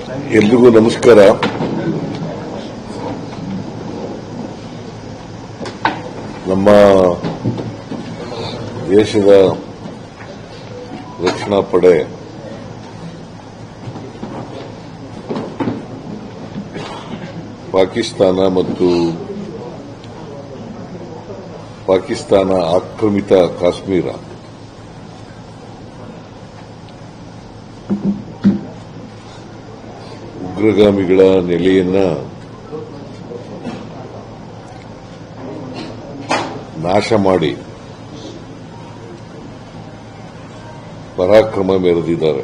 ಎಲ್ರಿಗೂ ನಮಸ್ಕಾರ. ನಮ್ಮ ದೇಶದ ರಕ್ಷಣಾ ಪಡೆ ಪಾಕಿಸ್ತಾನ ಮತ್ತು ಪಾಕಿಸ್ತಾನ ಆಕ್ರಮಿತ ಕಾಶ್ಮೀರ ಉಗ್ರಗಾಮಿಗಳ ನೆಲೆಯನ್ನ ನಾಶ ಮಾಡಿ ಪರಾಕ್ರಮ ಮೆರೆದಿದ್ದಾರೆ.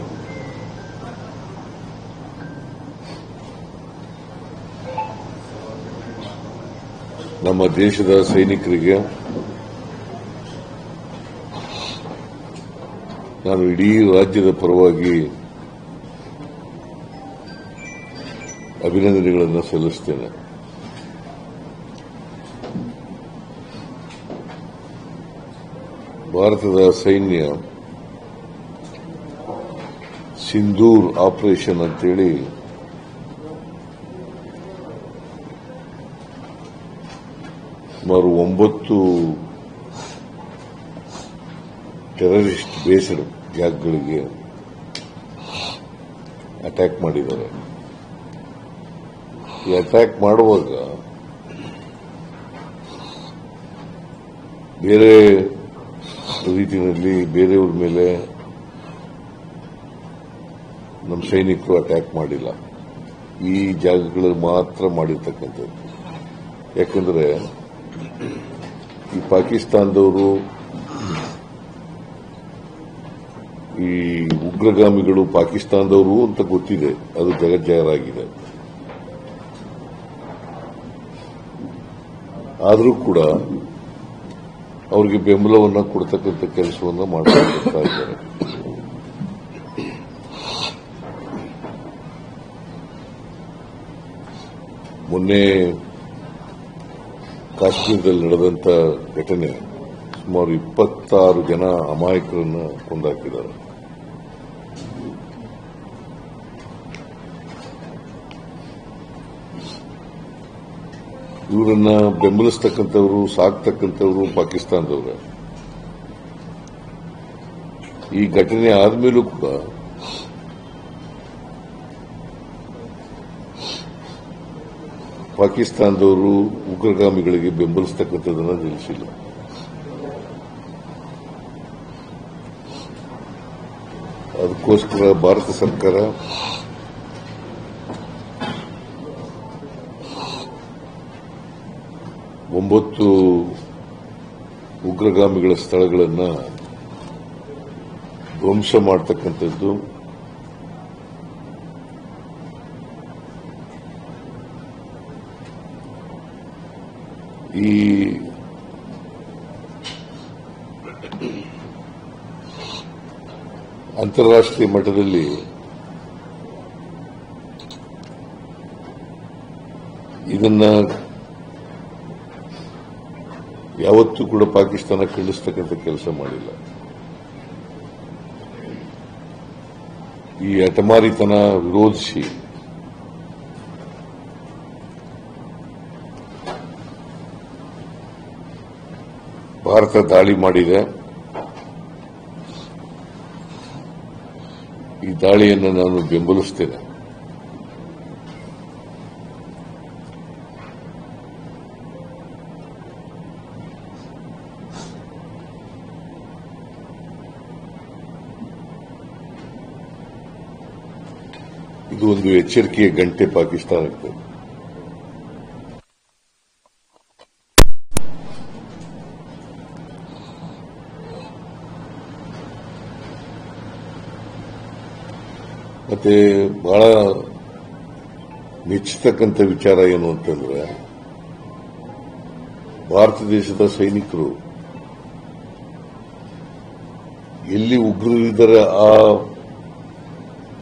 ನಮ್ಮ ದೇಶದ ಸೈನಿಕರಿಗೆ ನಾನು ಇಡೀ ರಾಜ್ಯದ ಪರವಾಗಿ ಅಭಿನಂದನೆಗಳನ್ನು ಸಲ್ಲಿಸುತ್ತೇನೆ. ಭಾರತದ ಸೈನ್ಯ ಸಿಂಧೂರ್ ಆಪರೇಷನ್ ಅಂತೇಳಿ ಸುಮಾರು 9 ಟೆರರಿಸ್ಟ್ ಬೇಸ್ಡ್ ಜಾಗಗಳಿಗೆ ಅಟ್ಯಾಕ್ ಮಾಡಿದ್ದಾರೆ. ಈ ಅಟ್ಯಾಕ್ ಮಾಡುವಾಗ ಬೇರೆ ರೀತಿಯಲ್ಲಿ ಬೇರೆಯವ್ರ ಮೇಲೆ ನಮ್ಮ ಸೈನಿಕರು ಅಟ್ಯಾಕ್ ಮಾಡಿಲ್ಲ. ಈ ಜಾಗಗಳಲ್ಲಿ ಮಾತ್ರ ಮಾಡಿರ್ತಕ್ಕಂಥದ್ದು. ಯಾಕಂದ್ರೆ ಈ ಪಾಕಿಸ್ತಾನದವರು ಈ ಉಗ್ರಗಾಮಿಗಳು ಪಾಕಿಸ್ತಾನದವರು ಅಂತ ಗೊತ್ತಿದೆ, ಅದು ಜಗಜ್ಜಾಹೀರಾಗಿದೆ. ಆದರೂ ಕೂಡ ಅವರಿಗೆ ಬೆಂಬಲವನ್ನು ಕೊಡ್ತಕ್ಕಂಥ ಕೆಲಸವನ್ನು ಮಾಡ್ತಾ ಇದ್ದಾರೆ. ಮೊನ್ನೆ ಕಾಶ್ಮೀರದಲ್ಲಿ ನಡೆದಂತ ಘಟನೆ ಸುಮಾರು 26 ಜನ ಅಮಾಯಕರನ್ನು ಕೊಂದಾಕಿದ್ದಾರೆ. ಇವರನ್ನ ಬೆಂಬಲಿಸ್ತಕ್ಕಂಥವರು ಸಾಕ್ತಕ್ಕಂಥವರು ಪಾಕಿಸ್ತಾನದವರೇ. ಈ ಘಟನೆ ಆದ್ಮೇಲೂ ಕೂಡ ಪಾಕಿಸ್ತಾನದವರು ಉಗ್ರಗಾಮಿಗಳಿಗೆ ಬೆಂಬಲಿಸ್ತಕ್ಕಂಥದ್ದನ್ನು ನಿಲ್ಲಿಸಿಲ್ಲ. ಅದಕ್ಕೋಸ್ಕರ ಭಾರತ ಸರ್ಕಾರ ಒಂಬತ್ತು ಉಗ್ರಗಾಮಿಗಳ ಸ್ಥಳಗಳನ್ನು ಧ್ವಂಸ ಮಾಡತಕ್ಕಂಥದ್ದು, ಈ ಅಂತಾರಾಷ್ಟ್ರೀಯ ಮಟ್ಟದಲ್ಲಿ ಇದನ್ನ ಯಾವತ್ತೂ ಕೂಡ ಪಾಕಿಸ್ತಾನ ಖಂಡಿಸ್ತಕ್ಕಂಥ ಕೆಲಸ ಮಾಡಿಲ್ಲ. ಈ ಹಠಮಾರಿತನ ವಿರೋಧಿಸಿ ಭಾರತ ದಾಳಿ ಮಾಡಿದೆ. ಈ ದಾಳಿಯನ್ನು ನಾನು ಬೆಂಬಲಿಸುತ್ತೇನೆ. ಇದು ಒಂದು ಎಚ್ಚರಿಕೆಯ ಗಂಟೆ ಪಾಕಿಸ್ತಾನಕ್ಕೆ. ಮತ್ತೆ ಬಹಳ ಮೆಚ್ಚತಕ್ಕಂಥ ವಿಚಾರ ಏನು ಅಂತಂದ್ರೆ, ಭಾರತ ದೇಶದ ಸೈನಿಕರು ಎಲ್ಲಿ ಉಗ್ರರಿದ್ದಾರೆ ಆ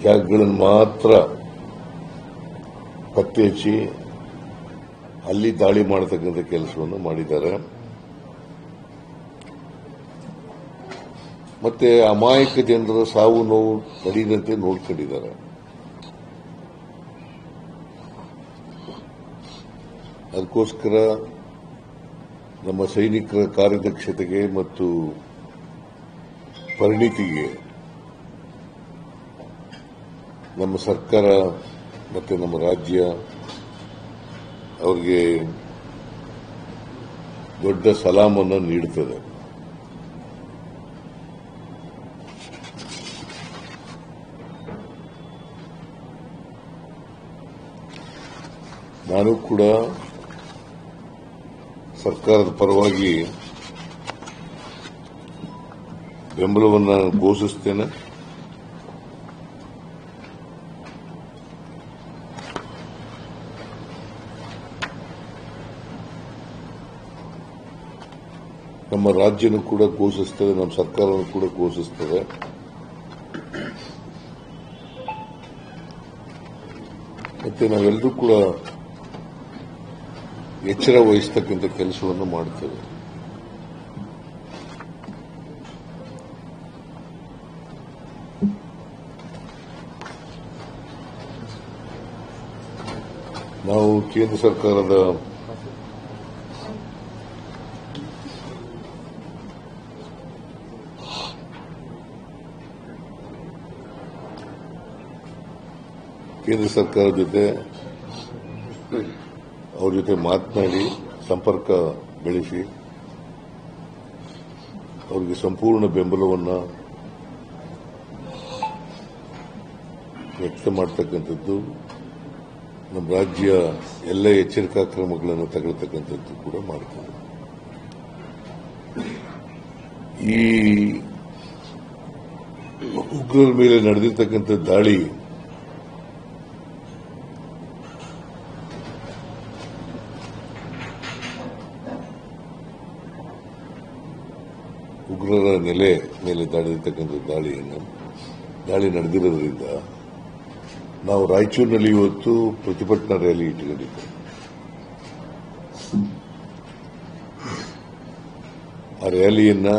ಜಾಗಗಳನ್ನು ಮಾತ್ರ ಪತ್ತೆ ಹಚ್ಚಿ ಅಲ್ಲಿ ದಾಳಿ ಮಾಡತಕ್ಕಂಥ ಕೆಲಸವನ್ನು ಮಾಡಿದ್ದಾರೆ. ಮತ್ತೆ ಅಮಾಯಕ ಜನರ ಸಾವು ನೋವು ನಡೆಯದಂತೆ ನೋಡ್ಕೊಂಡಿದ್ದಾರೆ. ಅದಕ್ಕೋಸ್ಕರ ನಮ್ಮ ಸೈನಿಕರ ಕಾರ್ಯದಕ್ಷತೆಗೆ ಮತ್ತು ಪರಿಣಿತಿಗೆ ನಮ್ಮ ಸರ್ಕಾರ ಮತ್ತು ನಮ್ಮ ರಾಜ್ಯ ಅವರಿಗೆ ದೊಡ್ಡ ಸಲಾಮನ್ನು ನೀಡುತ್ತದೆ. ನಾನು ಕೂಡ ಸರ್ಕಾರದ ಪರವಾಗಿ ಬೆಂಬಲವನ್ನು ಘೋಷಿಸುತ್ತೇನೆ. ನಮ್ಮ ರಾಜ್ಯನೂ ಕೂಡ ಘೋಷಿಸ್ತದೆ, ನಮ್ಮ ಸರ್ಕಾರನೂ ಕೂಡ ಘೋಷಿಸ್ತದೆ. ಮತ್ತೆ ನಾವೆಲ್ಲರೂ ಕೂಡ ಎಚ್ಚರ ವಹಿಸತಕ್ಕಂಥ ಕೆಲಸವನ್ನು ಮಾಡುತ್ತೇವೆ. ನಾವು ಕೇಂದ್ರ ಸರ್ಕಾರದ ಜೊತೆ ಅವ್ರ ಜೊತೆ ಮಾತನಾಡಿ ಸಂಪರ್ಕ ಬೆಳೆಸಿ ಅವರಿಗೆ ಸಂಪೂರ್ಣ ಬೆಂಬಲವನ್ನು ವ್ಯಕ್ತ ಮಾಡತಕ್ಕಂಥದ್ದು, ನಮ್ಮ ರಾಜ್ಯ ಎಲ್ಲ ಎಚ್ಚರಿಕಾ ಕ್ರಮಗಳನ್ನು ತಗೊಳ್ತಕ್ಕಂಥದ್ದು ಕೂಡ ಮಾಡ್ತಾರೆ. ಈ ಉಗ್ರರ ಮೇಲೆ ನಡೆದಿರ್ತಕ್ಕಂಥ ದಾಳಿ ಉಗ್ರರ ನೆಲೆ ಮೇಲೆ ನಡೆದಿರ್ತಕ್ಕಂಥ ದಾಳಿ ನಡೆದಿರೋದ್ರಿಂದ ನಾವು ರಾಯಚೂರಿನಲ್ಲಿ ಇವತ್ತು ಪ್ರತಿಭಟನಾ ರ್ಯಾಲಿ ಇಟ್ಟುಕೊಂಡಿದ್ದೇವೆ. ಆ ರ್ಯಾಲಿಯನ್ನ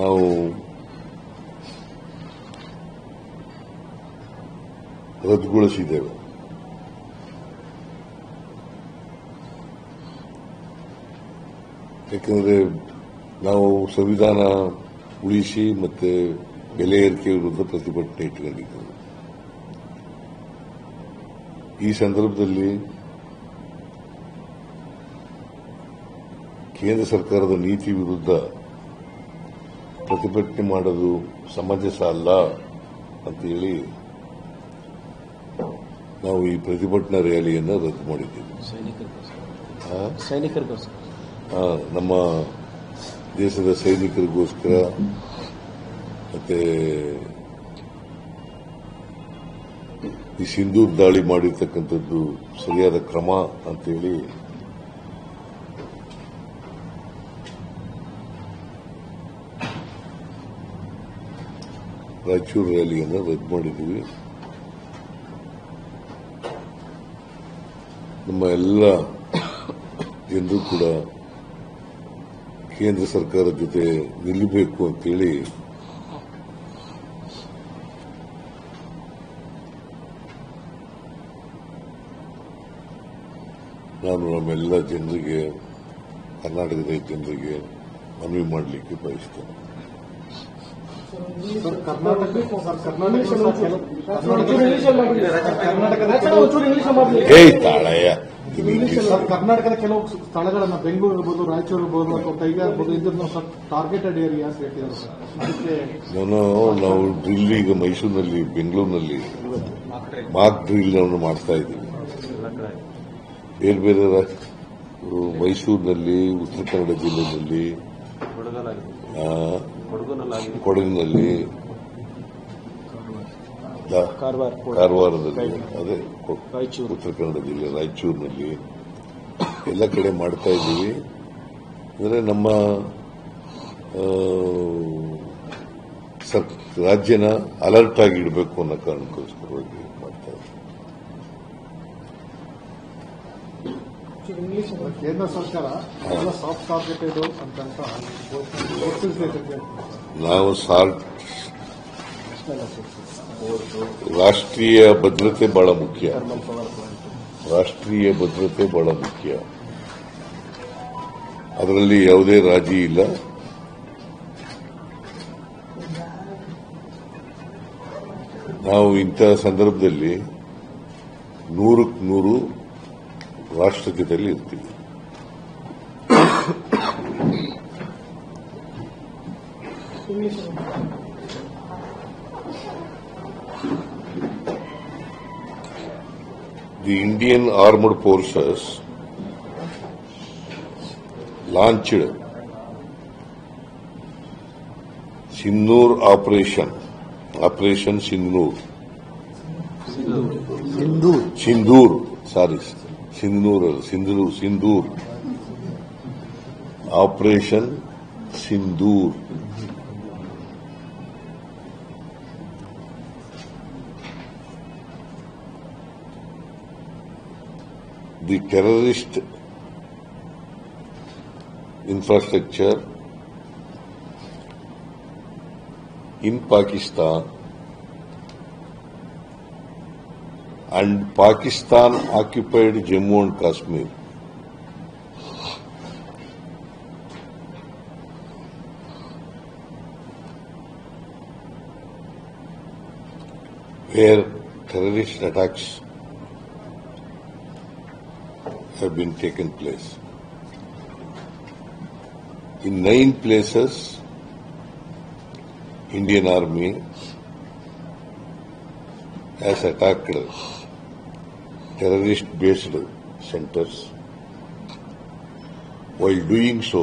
ನಾವು ರದ್ದುಗೊಳಿಸಿದ್ದೇವೆ. ಯಾಕಂದರೆ ನಾವು ಸಂವಿಧಾನ ಉಳಿಸಿ ಮತ್ತೆ ಬೆಲೆ ಏರಿಕೆ ವಿರುದ್ಧ ಪ್ರತಿಭಟನೆ ಇಟ್ಟುಕೊಂಡಿದ್ದೇವೆ. ಈ ಸಂದರ್ಭದಲ್ಲಿ ಕೇಂದ್ರ ಸರ್ಕಾರದ ನೀತಿ ವಿರುದ್ಧ ಪ್ರತಿಭಟನೆ ಮಾಡೋದು ಸಮಂಜಸ ಅಲ್ಲ ಅಂತೇಳಿ ನಾವು ಈ ಪ್ರತಿಭಟನಾ ರ್ಯಾಲಿಯನ್ನು ರದ್ದು ಮಾಡಿದ್ದೇವೆ. ನಮ್ಮ ದೇಶದ ಸೈನಿಕರಿಗೋಸ್ಕರ ಮತ್ತೆ ಈ ಸಿಂಧೂರ್ ದಾಳಿ ಮಾಡಿರ್ತಕ್ಕಂಥದ್ದು ಸರಿಯಾದ ಕ್ರಮ ಅಂತೇಳಿ ರಾಯಚೂರು ರ್ಯಾಲಿಯನ್ನು ರದ್ದು ಮಾಡಿದ್ದೀವಿ. ನಮ್ಮ ಎಲ್ಲ ಜನರು ಕೂಡ ಕೇಂದ್ರ ಸರ್ಕಾರದ ಜೊತೆ ನಿಲ್ಲಬೇಕು ಅಂತೇಳಿ ನಾನು ನಮ್ಮೆಲ್ಲ ಜನರಿಗೆ, ಕರ್ನಾಟಕದ ಜನರಿಗೆ ಮನವಿ ಮಾಡಲಿಕ್ಕೆ ಬಯಸ್ತೇನೆ. ಕರ್ನಾಟಕದ ಕೆಲವು ಸ್ಥಳಗಳನ್ನ ಬೆಂಗಳೂರು ಇರ್ಬೋದು, ರಾಯಚೂರು ಇರ್ಬೋದು ಅಥವಾ ಕೈಗಾರ ಇರ್ಬೋದು, ಇದನ್ನು ಟಾರ್ಗೆಟೆಡ್ ಏರಿಯಾಸ್ ಹೇಳ್ತಿದ್ದಾರೆ ಸರ್. ಅದಕ್ಕೆ ನಾವು ಡ್ರಿಲ್ ಈಗ ಮೈಸೂರಿನಲ್ಲಿ, ಬೆಂಗಳೂರಿನಲ್ಲಿ ಮಾಕ್ ಡ್ರಿಲ್ ಅನ್ನು ಮಾಡ್ತಾ ಇದ್ದೀವಿ. ಬೇರೆ ಬೇರೆ ಮೈಸೂರಿನಲ್ಲಿ, ಉತ್ತರ ಕನ್ನಡ ಜಿಲ್ಲೆಯಲ್ಲಿ, ಕೊಡಗಿನಲ್ಲಿ, ಕಾರವಾರದಲ್ಲಿ, ಅದೇ ಉತ್ತರ ಕನ್ನಡ ಜಿಲ್ಲೆ ರಾಯಚೂರಿನಲ್ಲಿ ಎಲ್ಲ ಕಡೆ ಮಾಡ್ತಾ ಇದ್ದೀವಿ. ಅಂದರೆ ನಮ್ಮ ರಾಜ್ಯನ ಅಲರ್ಟ್ ಆಗಿ ಇಡಬೇಕು ಅನ್ನೋ ಕಾರಣಕ್ಕೋಸ್ಕರವಾಗಿ ಮಾಡ್ತಾ ಇದ್ದೀವಿ. ಕೇಂದ್ರ ಸರ್ಕಾರ ಸಾಫ್ಟ್ ಟಾರ್ಗೆಟೆಡ್ ಅಂತ ನಾವು ರಾಷ್ಟ್ರೀಯ ಭದ್ರತೆ ಬಹಳ ಮುಖ್ಯ. ರಾಷ್ಟ್ರೀಯ ಭದ್ರತೆ ಬಹಳ ಮುಖ್ಯ. ಅದರಲ್ಲಿ ಯಾವುದೇ ರಾಜಿ ಇಲ್ಲ. ನಾವು ಇಂತಹ ಸಂದರ್ಭದಲ್ಲಿ 100ಕ್ಕೆ 100 ರಾಷ್ಟ್ರೀಯತೆಯಲ್ಲಿ ಇರ್ತೀವಿ. The Indian Armed Forces launched Sindoor Operation Sindoor. Operation Sindoor. The terrorist infrastructure in Pakistan and Pakistan occupied Jammu and Kashmir where terrorist attacks have been taken place. In 9 places, Indian Army has attacked terrorist-based centers. While doing so,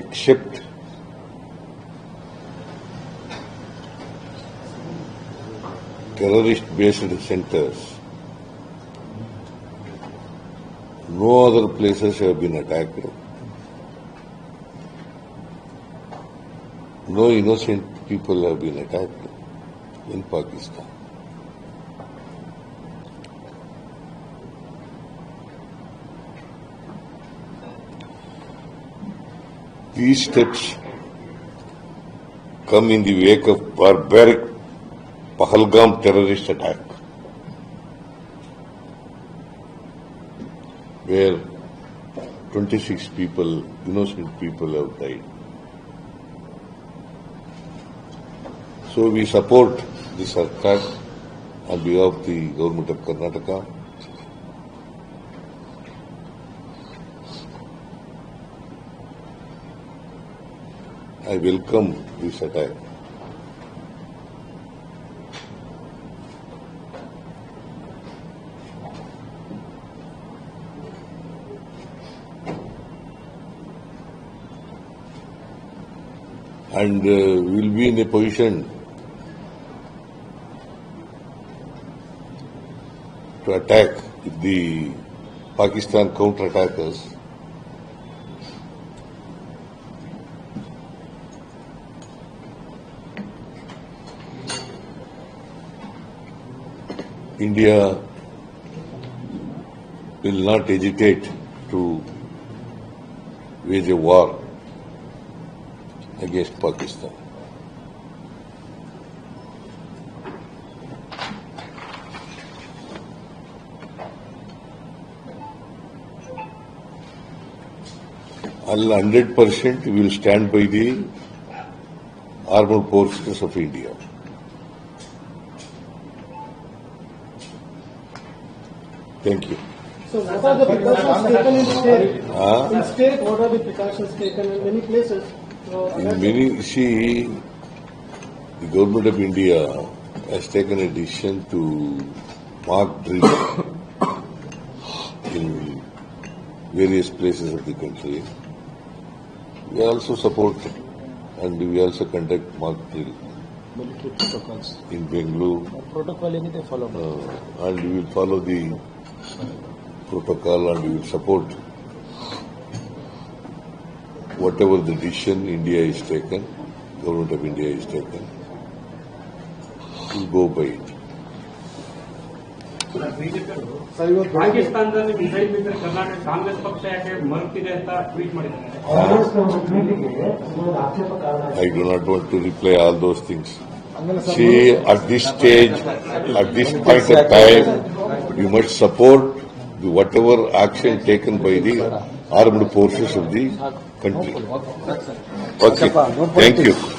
except terrorist-based centers, no other places have been attacked. No innocent people have been attacked in Pakistan. These steps come in the wake of barbaric Pahalgam terrorist attack, where 26 people, innocent people, have died. So we support this attack on behalf of the government of Karnataka. I welcome this attack. And we will be in a position to attack if the Pakistan counter-attack us. India will not hesitate to wage a war against Pakistan. All 100% we will stand by the armed forces of India. Thank you. So what are the precautions taken in state? In state, what are the precautions taken in many places? In many, see, the government of India has taken a decision to mock drill in various places of the country. We also support and we also conduct mock drill military protocols. in Bengaluru. Protocol ಏನಿದೆ follow ಮಾಡಿ. And we will follow the protocol and we will support whatever the decision India is taken, government of India is taken, we'll go by it. ಪಾಕಿಸ್ತಾನದಲ್ಲಿ missile ಬಿದ್ದರೆ ಕರ್ನಾಟಕ ಕಾಂಗ್ರೆಸ್ ಪಕ್ಷ ಯಾಕೆ ಮರುತಿದೆ ಅಂತ tweet ಮಾಡಿದ್ದಾರೆ. I do not want to reply all those things. See, at this stage, at this point of time, you must support whatever action taken by the armed forces of the country. Okay. Thank you.